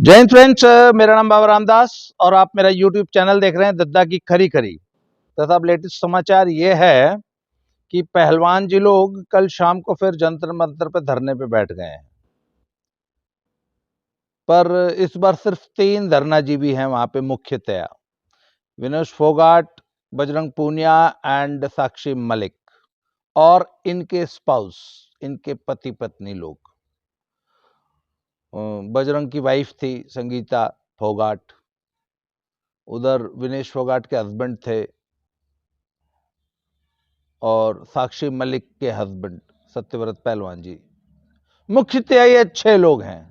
जय हिंद फ्रेंड्स, मेरा नाम बाबा रामदास और आप मेरा यूट्यूब चैनल देख रहे हैं दद्दा की खरी खरी। तथा अब लेटेस्ट समाचार ये है कि पहलवान जी लोग कल शाम को फिर जंतर मंतर पे धरने पे बैठ गए हैं। पर इस बार सिर्फ 3 धरनाजीवी हैं वहां पे मुख्यतया, विनेश फोगाट, बजरंग पूनिया एंड साक्षी मलिक और इनके स्पाउस, इनके पति पत्नी लोग। बजरंग की वाइफ थी संगीता फोगाट, उधर विनेश फोगाट के हस्बैंड थे और साक्षी मलिक के हस्बैंड सत्यव्रत पहलवान जी। मुख्यतः ये अच्छे लोग हैं,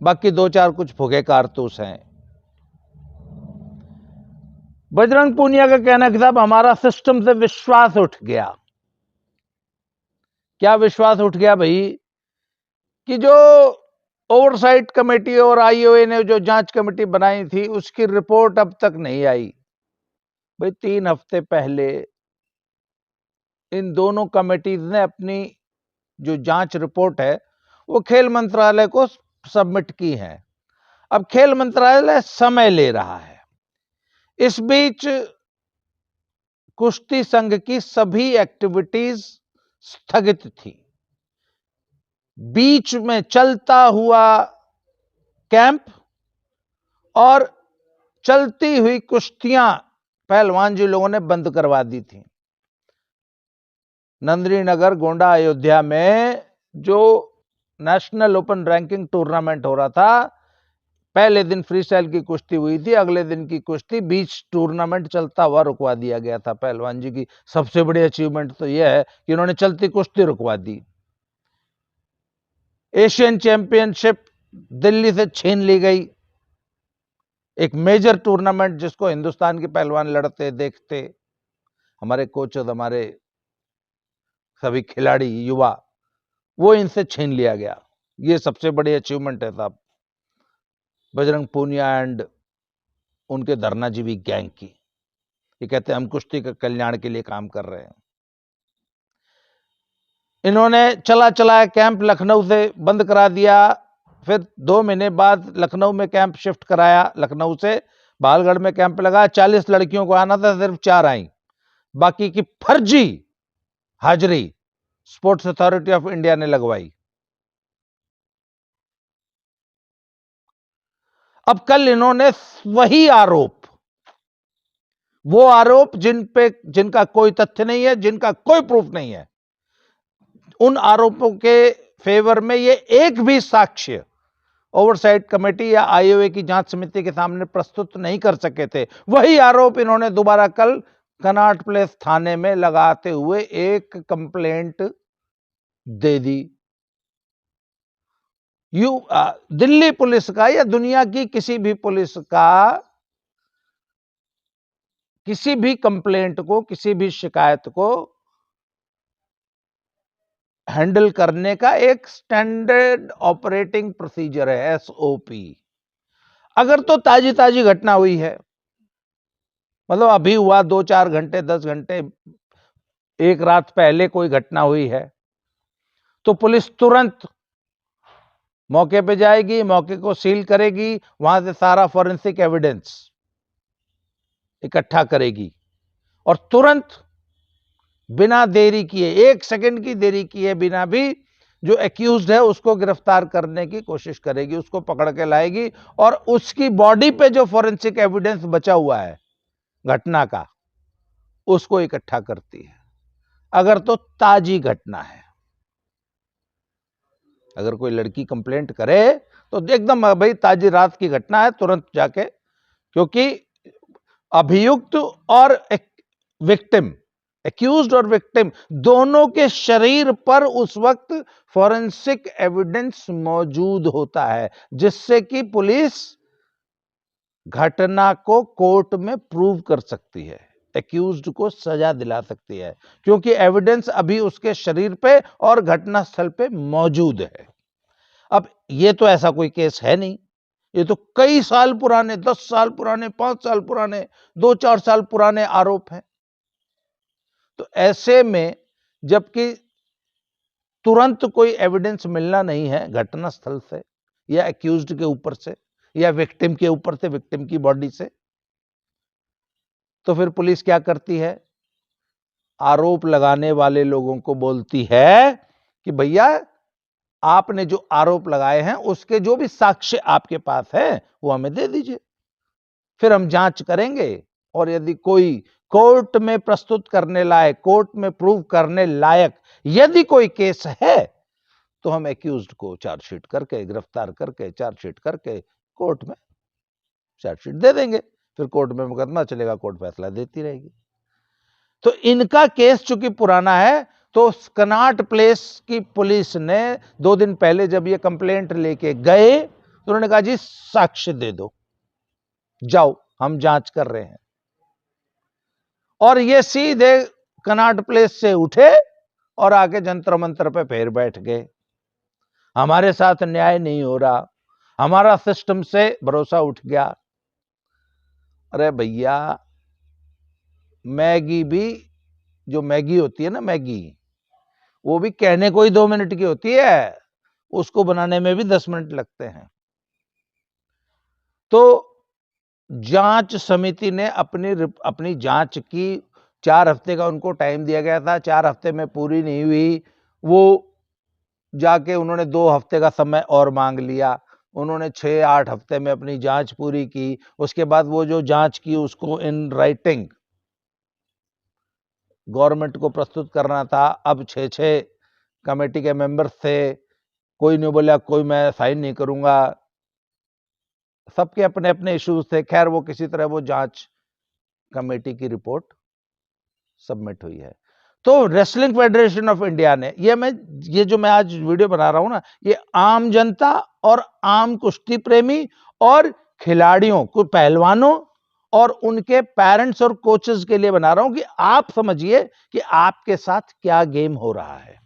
बाकी 2-4 कुछ भुगे कारतूस हैं। बजरंग पूनिया का कहना कि साहब हमारा सिस्टम से विश्वास उठ गया। क्या विश्वास उठ गया भाई? कि जो ओवरसाइट कमेटी और आईओए ने जो जांच कमेटी बनाई थी उसकी रिपोर्ट अब तक नहीं आई। भाई 3 हफ्ते पहले इन दोनों कमेटीज ने अपनी जो जांच रिपोर्ट है वो खेल मंत्रालय को सबमिट की है। अब खेल मंत्रालय समय ले रहा है। इस बीच कुश्ती संघ की सभी एक्टिविटीज स्थगित थी। बीच में चलता हुआ कैंप और चलती हुई कुश्तियां पहलवान जी लोगों ने बंद करवा दी थी। नंदिनी नगर, गोंडा, अयोध्या में जो नेशनल ओपन रैंकिंग टूर्नामेंट हो रहा था, पहले दिन फ्री स्टाइल की कुश्ती हुई थी, अगले दिन की कुश्ती बीच टूर्नामेंट चलता हुआ रुकवा दिया गया था। पहलवान जी की सबसे बड़ी अचीवमेंट तो यह है कि उन्होंने चलती कुश्ती रुकवा दी। एशियन चैंपियनशिप दिल्ली से छीन ली गई, एक मेजर टूर्नामेंट जिसको हिंदुस्तान के पहलवान लड़ते देखते, हमारे कोचेस, हमारे सभी खिलाड़ी युवा, वो इनसे छीन लिया गया। ये सबसे बड़ी अचीवमेंट है साहब बजरंग पूनिया एंड उनके धरनाजीवी गैंग की। ये कहते हैं हम कुश्ती के कल्याण के लिए काम कर रहे हैं। इन्होंने चला चलाया कैंप लखनऊ से बंद करा दिया, फिर 2 महीने बाद लखनऊ में कैंप शिफ्ट कराया। लखनऊ से बहालगढ़ में कैंप लगा। 40 लड़कियों को आना था, सिर्फ 4 आई। बाकी की फर्जी हाजिरी स्पोर्ट्स अथॉरिटी ऑफ इंडिया ने लगवाई। अब कल इन्होंने वही आरोप, वो आरोप जिनका कोई तथ्य नहीं है, जिनका कोई प्रूफ नहीं है, उन आरोपों के फेवर में ये एक भी साक्ष्य ओवरसाइट कमेटी या आईओए की जांच समिति के सामने प्रस्तुत नहीं कर सके थे। वही आरोप इन्होंने दोबारा कल कनॉट प्लेस थाने में लगाते हुए एक कंप्लेंट दे दी। दिल्ली पुलिस का या दुनिया की किसी भी पुलिस का किसी भी कंप्लेंट को, किसी भी शिकायत को हैंडल करने का एक स्टैंडर्ड ऑपरेटिंग प्रोसीजर है, एसओपी। अगर तो ताजी ताजी घटना हुई है, मतलब अभी हुआ 2-4 घंटे, 10 घंटे, एक रात पहले कोई घटना हुई है, तो पुलिस तुरंत मौके पे जाएगी, मौके को सील करेगी, वहां से सारा फॉरेंसिक एविडेंस इकट्ठा करेगी और तुरंत बिना देरी किए, 1 सेकंड की देरी किए बिना भी जो एक्यूज्ड है उसको गिरफ्तार करने की कोशिश करेगी, उसको पकड़ के लाएगी और उसकी बॉडी पे जो फॉरेंसिक एविडेंस बचा हुआ है घटना का, उसको इकट्ठा करती है। अगर तो ताजी घटना है, अगर कोई लड़की कंप्लेंट करे तो एकदम भाई ताजी रात की घटना है, तुरंत जाके, क्योंकि अभियुक्त और विक्टिम, एक्यूज्ड और विक्टिम दोनों के शरीर पर उस वक्त फॉरेंसिक एविडेंस मौजूद होता है, जिससे कि पुलिस घटना को कोर्ट में प्रूव कर सकती है, एक्यूज्ड को सजा दिला सकती है, क्योंकि एविडेंस अभी उसके शरीर पे और घटनास्थल पे मौजूद है। अब ये तो ऐसा कोई केस है नहीं, ये तो कई साल पुराने, 10 साल पुराने, 5 साल पुराने, 2-4 साल पुराने आरोप हैं। तो ऐसे में जबकि तुरंत कोई एविडेंस मिलना नहीं है घटनास्थल से या एक्यूज्ड के ऊपर से या विक्टिम के ऊपर से, विक्टिम की बॉडी से। तो फिर पुलिस क्या करती है, आरोप लगाने वाले लोगों को बोलती है कि भैया आपने जो आरोप लगाए हैं उसके जो भी साक्ष्य आपके पास है वो हमें दे दीजिए, फिर हम जांच करेंगे, और यदि कोई कोर्ट में प्रस्तुत करने लायक, कोर्ट में प्रूव करने लायक यदि कोई केस है तो हम एक्यूज्ड को चार्जशीट करके, गिरफ्तार करके, चार्जशीट करके कोर्ट में चार्जशीट दे देंगे, फिर कोर्ट में मुकदमा चलेगा, कोर्ट फैसला देती रहेगी। तो इनका केस चूंकि पुराना है, तो कनॉट प्लेस की पुलिस ने 2 दिन पहले जब ये कंप्लेंट लेके गए तो उन्होंने कहा जी साक्ष्य दे दो, जाओ हम जांच कर रहे हैं। और ये सीधे कनॉट प्लेस से उठे और आके जंतर मंतर पे फिर बैठ गए, हमारे साथ न्याय नहीं हो रहा, हमारा सिस्टम से भरोसा उठ गया। अरे भैया, मैगी भी, जो मैगी होती है ना, मैगी वो भी कहने को ही 2 मिनट की होती है, उसको बनाने में भी 10 मिनट लगते हैं। तो जांच समिति ने अपनी जांच की, 4 हफ्ते का उनको टाइम दिया गया था, 4 हफ्ते में पूरी नहीं हुई, वो जाके उन्होंने 2 हफ्ते का समय और मांग लिया। उन्होंने 6-8 हफ्ते में अपनी जांच पूरी की। उसके बाद वो जो जांच की उसको इन राइटिंग गवर्नमेंट को प्रस्तुत करना था। अब 6-6 कमेटी के मेंबर्स थे, कोई नहीं बोला कोई मैं साइन नहीं करूंगा, सबके अपने अपने इश्यूज थे। खैर वो किसी तरह वो जांच कमेटी की रिपोर्ट सबमिट हुई है। तो रेसलिंग फेडरेशन ऑफ इंडिया ने, ये जो मैं आज वीडियो बना रहा हूं ना, ये आम जनता और आम कुश्ती प्रेमी और खिलाड़ियों को, पहलवानों और उनके पेरेंट्स और कोचेस के लिए बना रहा हूं कि आप समझिए कि आपके साथ क्या गेम हो रहा है।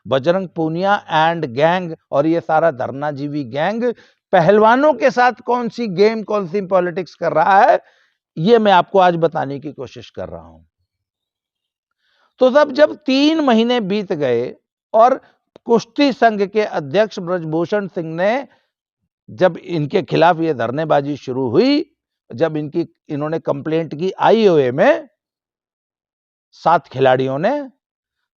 बजरंग पूनिया एंड गैंग और ये सारा धरनाजीवी गैंग पहलवानों के साथ कौन सी गेम, कौन सी पॉलिटिक्स कर रहा है, ये मैं आपको आज बताने की कोशिश कर रहा हूं। तो तब जब 3 महीने बीत गए और कुश्ती संघ के अध्यक्ष ब्रजभूषण सिंह ने, जब इनके खिलाफ ये धरनेबाजी शुरू हुई, जब इन्होंने कंप्लेंट की आईओए में 7 खिलाड़ियों ने,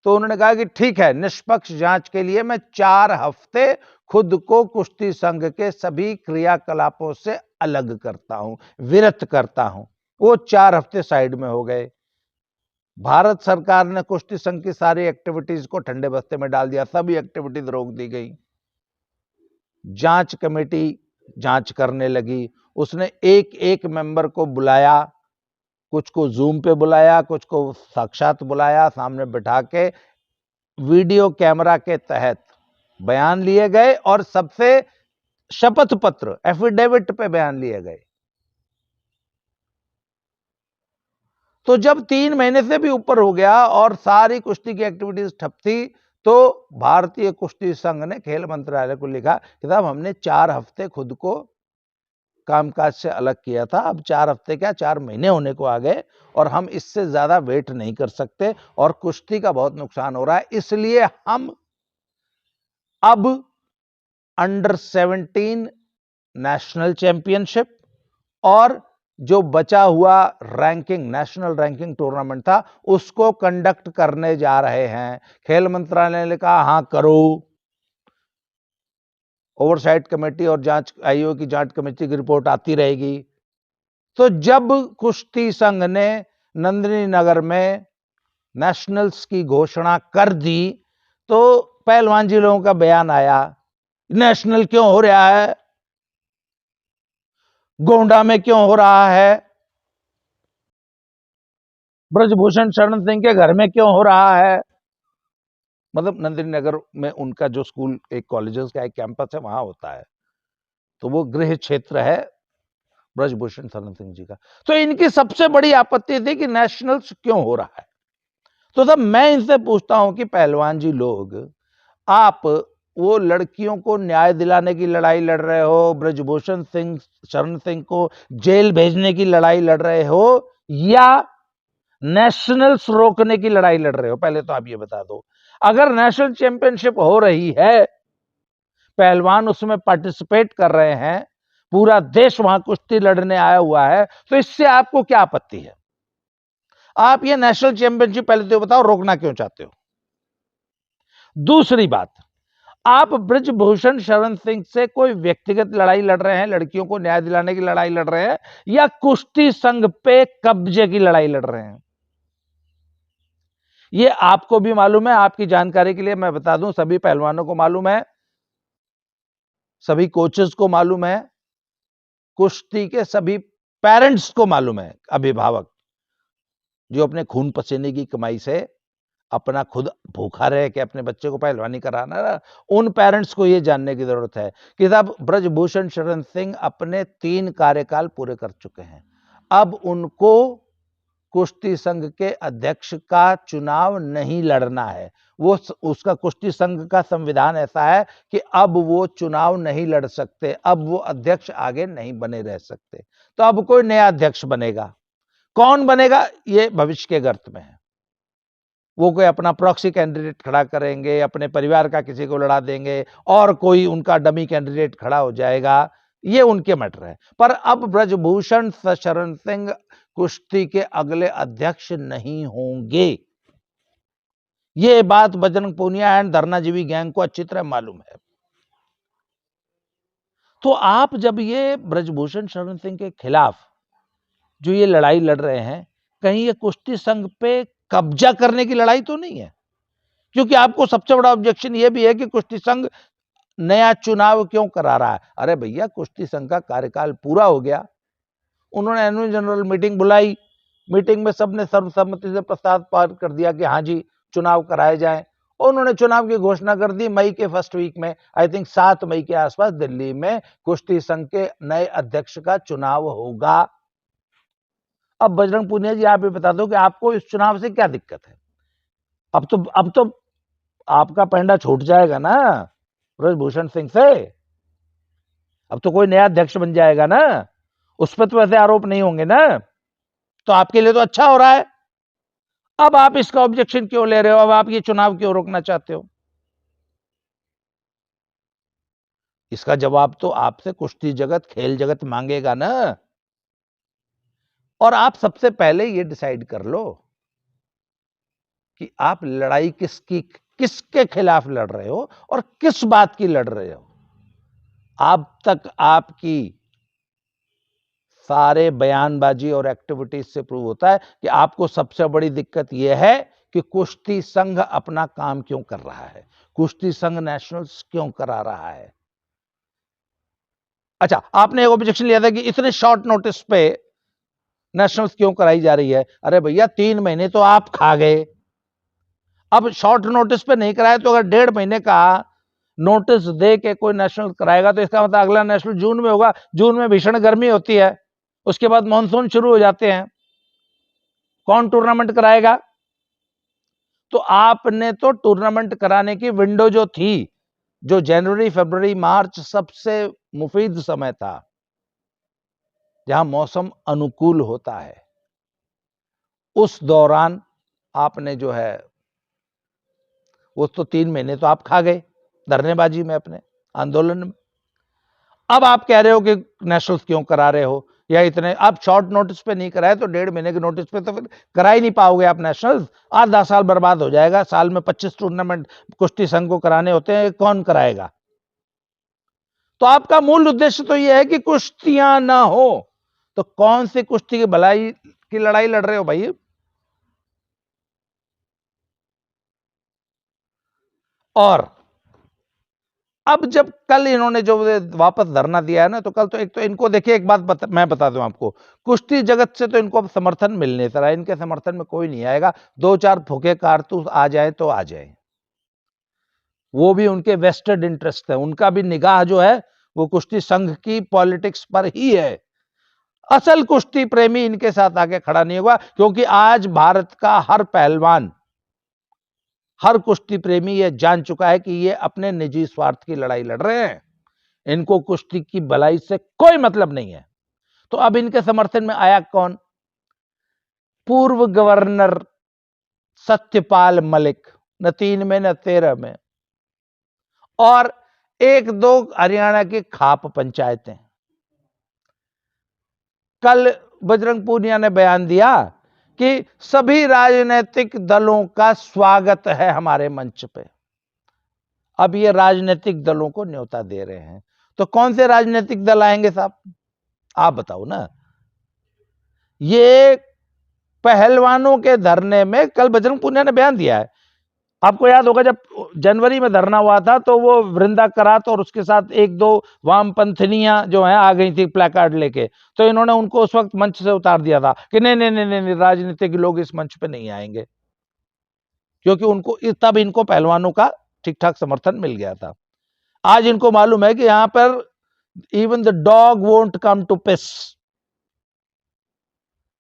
तो उन्होंने कहा कि ठीक है, निष्पक्ष जांच के लिए मैं 4 हफ्ते खुद को कुश्ती संघ के सभी क्रियाकलापों से अलग करता हूं, विरत करता हूं। वो 4 हफ्ते साइड में हो गए। भारत सरकार ने कुश्ती संघ की सारी एक्टिविटीज को ठंडे बस्ते में डाल दिया, सभी एक्टिविटीज रोक दी गई। जांच कमेटी जांच करने लगी, उसने एक एक मेंबर को बुलाया, कुछ को जूम पे बुलाया, कुछ को साक्षात बुलाया, सामने बिठा के वीडियो कैमरा के तहत बयान लिए गए और सबसे शपथ पत्र, एफिडेविट पे बयान लिए गए। तो जब 3 महीने से भी ऊपर हो गया और सारी कुश्ती की एक्टिविटीज ठप थी, तो भारतीय कुश्ती संघ ने खेल मंत्रालय को लिखा कि साहब हमने 4 हफ्ते खुद को कामकाज से अलग किया था, अब 4 हफ्ते क्या 4 महीने होने को आ गए और हम इससे ज्यादा वेट नहीं कर सकते और कुश्ती का बहुत नुकसान हो रहा है, इसलिए हम अब अंडर 17 नेशनल चैंपियनशिप और जो बचा हुआ रैंकिंग, नेशनल रैंकिंग टूर्नामेंट था, उसको कंडक्ट करने जा रहे हैं। खेल मंत्रालय ने कहा हां करो, ओवरसाइट कमेटी और जांच आईओ की जांच कमेटी की रिपोर्ट आती रहेगी। तो जब कुश्ती संघ ने नंदिनी नगर में नेशनल्स की घोषणा कर दी, तो पहलवान जी लोगों का बयान आया, नेशनल क्यों हो रहा है, गोंडा में क्यों हो रहा है, ब्रजभूषण शरण सिंह के घर में क्यों हो रहा है। मतलब नंदिनी नगर में उनका जो स्कूल, एक कॉलेजेस का एक कैंपस है, वहां होता है, तो वो गृह क्षेत्र है ब्रजभूषण शरण सिंह जी का। तो इनकी सबसे बड़ी आपत्ति थी कि नेशनल्स क्यों हो रहा है। तो तब मैं इनसे पूछता हूं कि पहलवान जी लोग, आप वो लड़कियों को न्याय दिलाने की लड़ाई लड़ रहे हो, ब्रजभूषण सिंह शरण सिंह को जेल भेजने की लड़ाई लड़ रहे हो, या नेशनल्स रोकने की लड़ाई लड़ रहे हो? पहले तो आप ये बता दो। अगर नेशनल चैंपियनशिप हो रही है, पहलवान उसमें पार्टिसिपेट कर रहे हैं, पूरा देश वहां कुश्ती लड़ने आया हुआ है, तो इससे आपको क्या आपत्ति है? आप ये नेशनल चैंपियनशिप पहले तो बताओ रोकना क्यों चाहते हो? दूसरी बात, आप ब्रजभूषण शरण सिंह से कोई व्यक्तिगत लड़ाई लड़ रहे हैं, लड़कियों को न्याय दिलाने की लड़ाई लड़ रहे हैं, या कुश्ती संघ पे कब्जे की लड़ाई लड़ रहे हैं? ये आपको भी मालूम है। आपकी जानकारी के लिए मैं बता दूं, सभी पहलवानों को मालूम है, सभी कोचेस को मालूम है, कुश्ती के सभी पेरेंट्स को मालूम है, अभिभावक जो अपने खून पसीने की कमाई से अपना खुद भूखा रहे कि अपने बच्चे को पहलवानी कराना ना, उन पेरेंट्स को यह जानने की जरूरत है कि साहब ब्रजभूषण शरण सिंह अपने 3 कार्यकाल पूरे कर चुके हैं। अब उनको कुश्ती संघ के अध्यक्ष का चुनाव नहीं लड़ना है। वो उसका कुश्ती संघ का संविधान ऐसा है कि अब वो चुनाव नहीं लड़ सकते, अब वो अध्यक्ष आगे नहीं बने रह सकते। तो अब कोई नया अध्यक्ष बनेगा, कौन बनेगा ये भविष्य के गर्त में है। वो कोई अपना प्रॉक्सी कैंडिडेट खड़ा करेंगे, अपने परिवार का किसी को लड़ा देंगे, और कोई उनका डमी कैंडिडेट खड़ा हो जाएगा, ये उनके मैटर है। पर अब ब्रजभूषण शरण सिंह कुश्ती के अगले अध्यक्ष नहीं होंगे। ये बात बजरंग पूनिया एंड धरनाजीवी गैंग को अच्छी तरह मालूम है। तो आप जब ये ब्रजभूषण शरण सिंह के खिलाफ जो ये लड़ाई लड़ रहे हैं, कहीं ये कुश्ती संघ पे कब्जा करने की लड़ाई तो नहीं है? क्योंकि आपको सबसे बड़ा ऑब्जेक्शन ये भी है कि कुश्ती संघ नया चुनाव क्यों करा रहा है। अरे भैया, कुश्ती संघ का कार्यकाल पूरा हो गया, उन्होंने एनुअल जनरल मीटिंग बुलाई, मीटिंग में सबने सर्वसम्मति से प्रस्ताव पास कर दिया कि हाँ जी चुनाव कराए जाए, और उन्होंने चुनाव की घोषणा कर दी मई के फर्स्ट वीक में। आई थिंक 7 मई के आसपास दिल्ली में कुश्ती संघ के नए अध्यक्ष का चुनाव होगा। अब बजरंग पूनिया जी, आप ये बता दो कि आपको इस चुनाव से क्या दिक्कत है? अब तो आपका पेंडा छूट जाएगा ना ब्रजभूषण सिंह से। अब तो कोई नया अध्यक्ष बन जाएगा ना, उस पर तो ऐसे आरोप नहीं होंगे ना, तो आपके लिए तो अच्छा हो रहा है। अब आप इसका ऑब्जेक्शन क्यों ले रहे हो? अब आप ये चुनाव क्यों रोकना चाहते हो? इसका जवाब तो आपसे कुश्ती जगत, खेल जगत मांगेगा ना। और आप सबसे पहले ये डिसाइड कर लो कि आप लड़ाई किसके खिलाफ लड़ रहे हो और किस बात की लड़ रहे हो। अब तक आपकी सारे बयानबाजी और एक्टिविटीज से प्रूव होता है कि आपको सबसे बड़ी दिक्कत यह है कि कुश्ती संघ अपना काम क्यों कर रहा है, कुश्ती संघ नेशनल्स क्यों करा रहा है। अच्छा, आपने एक ऑब्जेक्शन लिया था कि इतने शॉर्ट नोटिस पे नेशनल्स क्यों कराई जा रही है। अरे भैया, 3 महीने तो आप खा गए, अब शॉर्ट नोटिस पे नहीं कराए तो अगर 1.5 महीने का नोटिस दे के कोई नेशनल कराएगा तो इसका मतलब अगला नेशनल जून में होगा। जून में भीषण गर्मी होती है, उसके बाद मानसून शुरू हो जाते हैं, कौन टूर्नामेंट कराएगा? तो आपने तो टूर्नामेंट कराने की विंडो जो थी, जो जनवरी फरवरी मार्च सबसे मुफीद समय था जहां मौसम अनुकूल होता है, उस दौरान आपने जो है वो तो 3 महीने तो आप खा गए धरनेबाजी में, अपने आंदोलन में। अब आप कह रहे हो कि नेशनल्स क्यों करा रहे हो, या इतने आप शॉर्ट नोटिस पे नहीं कराए तो 1.5 महीने के नोटिस पे तो फिर करा ही नहीं पाओगे आप नेशनल्स। 8-10 साल बर्बाद हो जाएगा, साल में 25 टूर्नामेंट कुश्ती संघ को कराने होते हैं, कौन कराएगा? तो आपका मूल उद्देश्य तो यह है कि कुश्तियां ना हो, तो कौन सी कुश्ती की भलाई की लड़ाई लड़ रहे हो भाई? और अब जब कल इन्होंने जो वापस धरना दिया है ना, तो कल तो एक तो इनको देखिए, एक बात मैं बता दूं आपको, कुश्ती जगत से तो इनको अब समर्थन मिलने से रहा है, इनके समर्थन में कोई नहीं आएगा। 2-4 फूके कारतूस आ जाए तो आ जाए, वो भी उनके वेस्टेड इंटरेस्ट है, उनका भी निगाह जो है वो कुश्ती संघ की पॉलिटिक्स पर ही है। असल कुश्ती प्रेमी इनके साथ आके खड़ा नहीं होगा, क्योंकि आज भारत का हर पहलवान, हर कुश्ती प्रेमी यह जान चुका है कि ये अपने निजी स्वार्थ की लड़ाई लड़ रहे हैं, इनको कुश्ती की भलाई से कोई मतलब नहीं है। तो अब इनके समर्थन में आया कौन? पूर्व गवर्नर सत्यपाल मलिक, न 3 में न 13 में, और 1-2 हरियाणा की खाप पंचायतें, कल बजरंग पूनिया ने बयान दिया कि सभी राजनीतिक दलों का स्वागत है हमारे मंच पे। अब ये राजनीतिक दलों को न्योता दे रहे हैं, तो कौन से राजनीतिक दल आएंगे साहब, आप बताओ ना। ये पहलवानों के धरने में कल बजरंग पूनिया ने बयान दिया है। आपको याद होगा जब जनवरी में धरना हुआ था तो वो वृंदा करात और उसके साथ एक दो वामपंथनियां जो हैं आ गई थी प्लेकार्ड लेके, तो इन्होंने उनको उस वक्त मंच से उतार दिया था कि नहीं नहीं नहीं नहीं, राजनीतिक लोग इस मंच पे नहीं आएंगे, क्योंकि उनको तब इनको पहलवानों का ठीक ठाक समर्थन मिल गया था। आज इनको मालूम है कि यहां पर even the dog won't come to piss,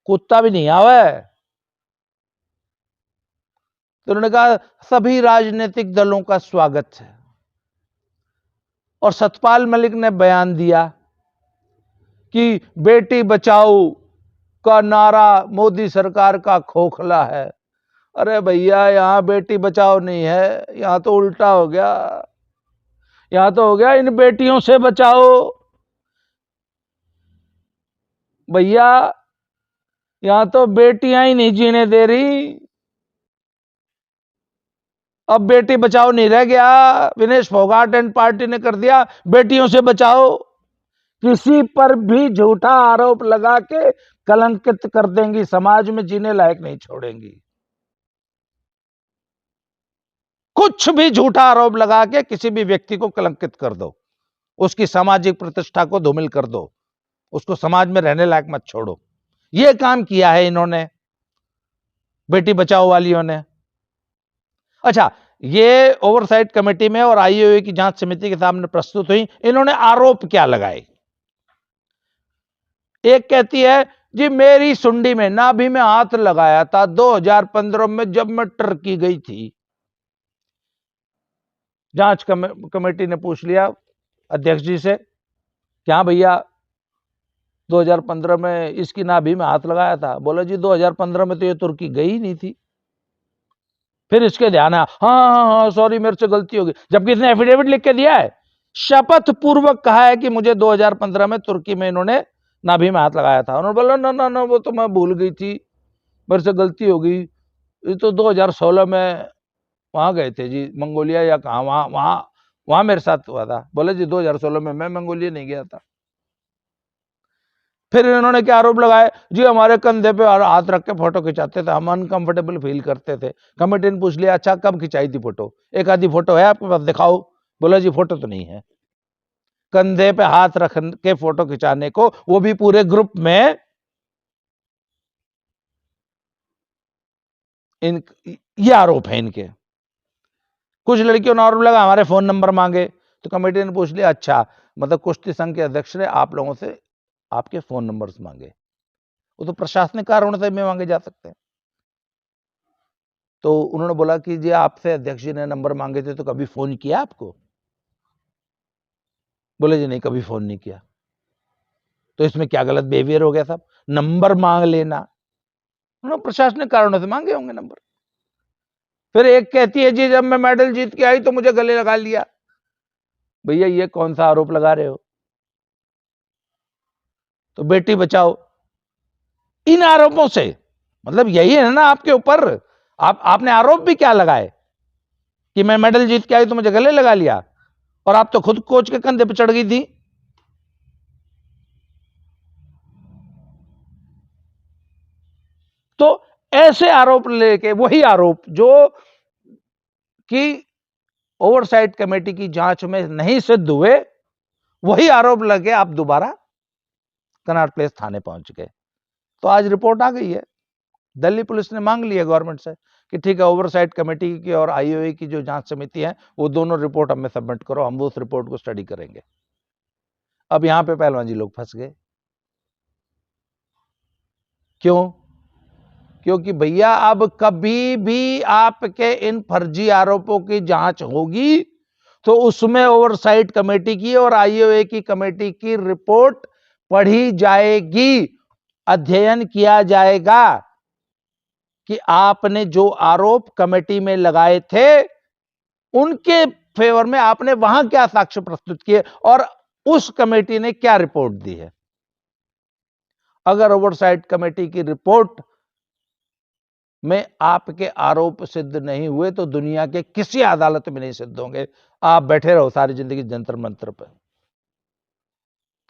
कुत्ता भी नहीं आवे। तो उन्होंने कहा सभी राजनीतिक दलों का स्वागत है। और सतपाल मलिक ने बयान दिया कि बेटी बचाओ का नारा मोदी सरकार का खोखला है। अरे भैया, यहां बेटी बचाओ नहीं है, यहां तो उल्टा हो गया। यहां तो हो गया इन बेटियों से बचाओ। भैया, यहां तो बेटियां ही नहीं जीने दे रही। अब बेटी बचाओ नहीं रह गया, विनेश फोगाट एंड पार्टी ने कर दिया बेटियों से बचाओ। किसी पर भी झूठा आरोप लगा के कलंकित कर देंगी, समाज में जीने लायक नहीं छोड़ेंगी। कुछ भी झूठा आरोप लगा के किसी भी व्यक्ति को कलंकित कर दो, उसकी सामाजिक प्रतिष्ठा को धूमिल कर दो, उसको समाज में रहने लायक मत छोड़ो। यह काम किया है इन्होंने, बेटी बचाओ वालियों ने। अच्छा, ये ओवरसाइट कमेटी में और आईओए की जांच समिति के सामने प्रस्तुत हुई। इन्होंने आरोप क्या लगाए? एक कहती है जी मेरी सुंडी में, नाभि में हाथ लगाया था 2015 में जब मैं टर्की गई थी। जांच कमेटी ने पूछ लिया अध्यक्ष जी से, क्या भैया 2015 में इसकी नाभि में हाथ लगाया था? बोला जी 2015 में तो ये तुर्की गई नहीं थी। फिर इसके ध्यान आया, हाँ सॉरी मेरे से गलती होगी, जबकि इसने एफिडेविट लिख के दिया है, शपथ पूर्वक कहा है कि मुझे 2015 में तुर्की में इन्होंने नाभि में हाथ लगाया था। उन्होंने बोला ना ना ना, वो तो मैं भूल गई थी, मेरे से गलती हो गई, ये तो 2016 में वहां गए थे जी, मंगोलिया या कहा, वहां वहां वहां मेरे साथ हुआ था। बोले जी 2016 में मैं मंगोलिया नहीं गया था। फिर इन्होंने क्या आरोप लगाए जी, हमारे कंधे पे हाथ रख के फोटो खिंचाते थे, हम अनकंफर्टेबल फील करते थे। कमेटी ने पूछ लिया अच्छा कब खिंचाई थी फोटो, एक आधी फोटो है आपके पास, दिखाओ। बोला जी फोटो तो नहीं है। कंधे पे हाथ रख के फोटो खिंचाने को, वो भी पूरे ग्रुप में, ये आरोप है इनके। कुछ लड़कियों ने आरोप लगा हमारे फोन नंबर मांगे, तो कमेटी ने पूछ लिया अच्छा मतलब कुश्ती संघ के अध्यक्ष ने आप लोगों से आपके फोन नंबर्स मांगे, वो तो प्रशासनिक कारणों से भी मांगे जा सकते हैं। तो उन्होंने बोला कि जी आपसे अध्यक्ष जी ने नंबर मांगे थे तो कभी फोन किया आपको? बोले जी नहीं, कभी फोन नहीं किया। तो इसमें क्या गलत बिहेवियर हो गया साहब? नंबर मांग लेना, उन्होंने प्रशासनिक कारणों से मांगे होंगे नंबर। फिर एक कहती है जी जब मैं मेडल जीत के आई तो मुझे गले लगा लिया। भैया ये कौन सा आरोप लगा रहे हो? तो बेटी बचाओ, इन आरोपों से मतलब यही है ना आपके ऊपर, आपने आरोप भी क्या लगाए कि मैं मेडल जीत के आई तो मुझे गले लगा लिया, और आप तो खुद कोच के कंधे पे चढ़ गई थी। तो ऐसे आरोप लेके, वही आरोप जो कि ओवरसाइट कमेटी की जांच में नहीं सिद्ध हुए, वही आरोप लगे आप दोबारा कनॉट प्लेस थाने पहुंच गए। तो आज रिपोर्ट आ गई है, दिल्ली पुलिस ने मांग लिया गवर्नमेंट से कि ठीक है ओवरसाइट कमेटी की और आईओए की जो जांच समिति है वो दोनों रिपोर्ट हमें सबमिट करो, हम उस रिपोर्ट को स्टडी करेंगे। अब यहां पे पहलवान जी लोग फंस गए। क्यों? क्योंकि भैया अब कभी भी आपके इन फर्जी आरोपों की जांच होगी तो उसमें ओवरसाइट कमेटी की और आईओए की कमेटी की रिपोर्ट पढ़ी जाएगी, अध्ययन किया जाएगा कि आपने जो आरोप कमेटी में लगाए थे उनके फेवर में आपने वहां क्या साक्ष्य प्रस्तुत किए और उस कमेटी ने क्या रिपोर्ट दी है। अगर ओवरसाइट कमेटी की रिपोर्ट में आपके आरोप सिद्ध नहीं हुए तो दुनिया के किसी अदालत में नहीं सिद्ध होंगे। आप बैठे रहो सारी जिंदगी जंतर मंतर पर।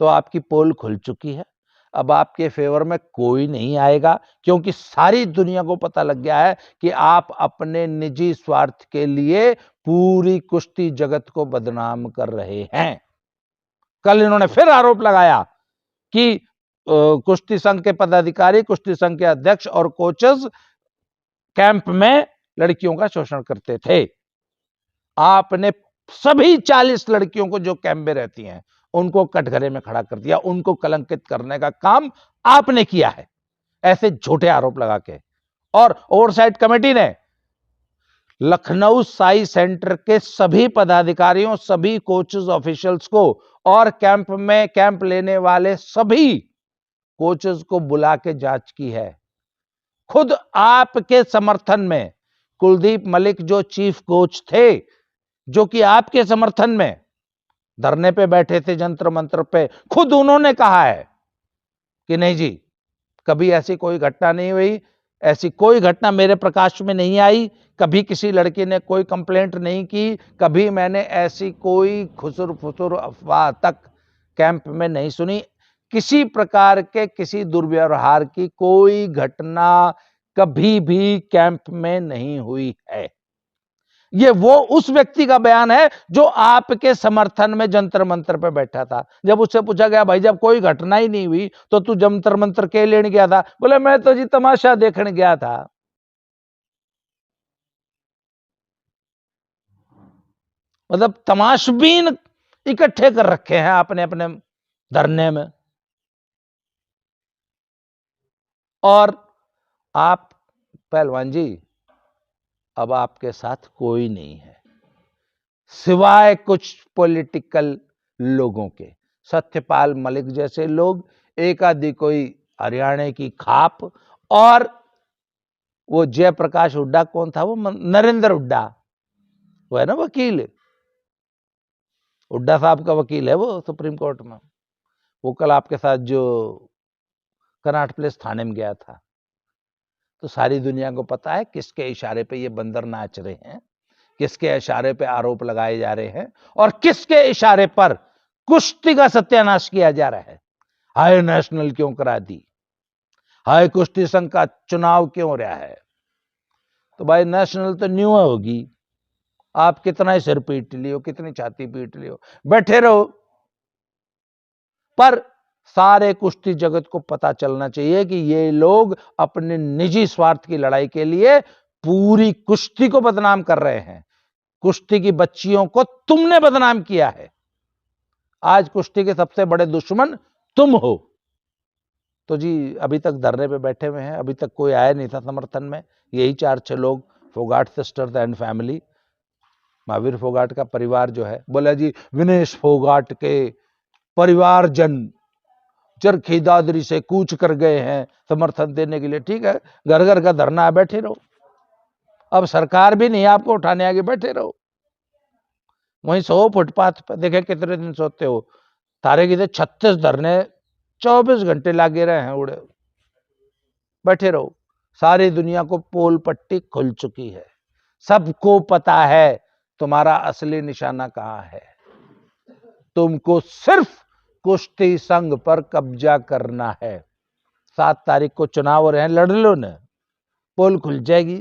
तो आपकी पोल खुल चुकी है, अब आपके फेवर में कोई नहीं आएगा, क्योंकि सारी दुनिया को पता लग गया है कि आप अपने निजी स्वार्थ के लिए पूरी कुश्ती जगत को बदनाम कर रहे हैं। कल इन्होंने फिर आरोप लगाया कि कुश्ती संघ के पदाधिकारी, कुश्ती संघ के अध्यक्ष और कोचेस कैंप में लड़कियों का शोषण करते थे। आपने सभी 40 लड़कियों को जो कैंप में रहती हैं उनको कटघरे में खड़ा कर दिया, उनको कलंकित करने का काम आपने किया है ऐसे झूठे आरोप लगा के। और ओवरसाइट कमेटी ने लखनऊ साई सेंटर के सभी पदाधिकारियों, सभी कोचेस ऑफिशियल्स को और कैंप में कैंप लेने वाले सभी कोचेस को बुला के जांच की है। खुद आपके समर्थन में कुलदीप मलिक जो चीफ कोच थे, जो कि आपके समर्थन में धरने पे बैठे थे जंतर मंतर पे, खुद उन्होंने कहा है कि नहीं जी, कभी ऐसी कोई घटना नहीं हुई, ऐसी कोई घटना मेरे प्रकाश में नहीं आई, कभी किसी लड़की ने कोई कंप्लेंट नहीं की, कभी मैंने ऐसी कोई खुसुर फुसुर अफवाह तक कैंप में नहीं सुनी, किसी प्रकार के किसी दुर्व्यवहार की कोई घटना कभी भी कैंप में नहीं हुई है। ये वो उस व्यक्ति का बयान है जो आपके समर्थन में जंतर मंतर पे बैठा था। जब उससे पूछा गया भाई जब कोई घटना ही नहीं हुई तो तू जंतर मंतर के लेने गया था, बोले मैं तो जी तमाशा देखने गया था। मतलब तमाशबीन इकट्ठे कर रखे हैं आपने अपने धरने में। और आप पहलवान जी, अब आपके साथ कोई नहीं है सिवाय कुछ पॉलिटिकल लोगों के। सत्यपाल मलिक जैसे लोग, एक आदि कोई हरियाणा की खाप, और वो जयप्रकाश हुड्डा, कौन था वो, नरेंद्र हुड्डा, वो है ना वकील, हुड्डा साहब का वकील है वो सुप्रीम कोर्ट में। वो कल आपके साथ जो कनॉट प्लेस थाने में गया था। तो सारी दुनिया को पता है किसके इशारे पे ये बंदर नाच रहे हैं, किसके इशारे पे आरोप लगाए जा रहे हैं, और किसके इशारे पर कुश्ती का सत्यानाश किया जा रहा है। हाय नेशनल क्यों करा दी, हाय कुश्ती संघ का चुनाव क्यों रहा है। तो भाई नेशनल तो न्यू होगी, आप कितना ही सिर पीट लियो, कितनी छाती पीट लियो, बैठे रहो। पर सारे कुश्ती जगत को पता चलना चाहिए कि ये लोग अपने निजी स्वार्थ की लड़ाई के लिए पूरी कुश्ती को बदनाम कर रहे हैं। कुश्ती की बच्चियों को तुमने बदनाम किया है। आज कुश्ती के सबसे बड़े दुश्मन तुम हो। तो जी अभी तक धरने पे बैठे हुए हैं, अभी तक कोई आया नहीं था समर्थन में। यही 4-6 लोग, Phogat sisters and family, Mahavir Phogat का परिवार जो है, बोला जी विनेश फोगाट के परिवारजन चरखी दादरी से कूच कर गए हैं समर्थन देने के लिए। ठीक है, घर घर का धरना, बैठे रहो। अब सरकार भी नहीं आपको उठाने आगे, बैठे रहो। वहीं 100 फुटपाथ पर देखे कितने दिन सोते हो, तारे की 36 धरने 24 घंटे लागे रहे हैं उड़े, बैठे रहो। सारी दुनिया को पोल पट्टी खुल चुकी है, सबको पता है तुम्हारा असली निशाना कहां है। तुमको सिर्फ कुश्ती संघ पर कब्जा करना है। 7 तारीख को चुनाव हो रहे हैं, लड़ लो न, पोल खुल जाएगी।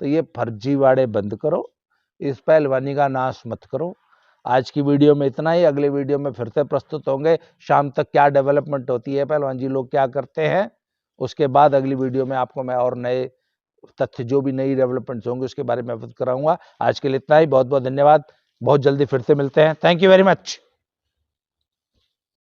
तो ये फर्जीवाड़े बंद करो, इस पहलवानी का नाश मत करो। आज की वीडियो में इतना ही, अगले वीडियो में फिर से प्रस्तुत होंगे। शाम तक क्या डेवलपमेंट होती है, पहलवान जी लोग क्या करते हैं, उसके बाद अगली वीडियो में आपको मैं और नए तथ्य, जो भी नई डेवलपमेंट्स होंगे उसके बारे में अवगत कराऊंगा। आज के लिए इतना ही, बहुत बहुत धन्यवाद। बहुत जल्दी फिर से मिलते हैं। Thank you very much.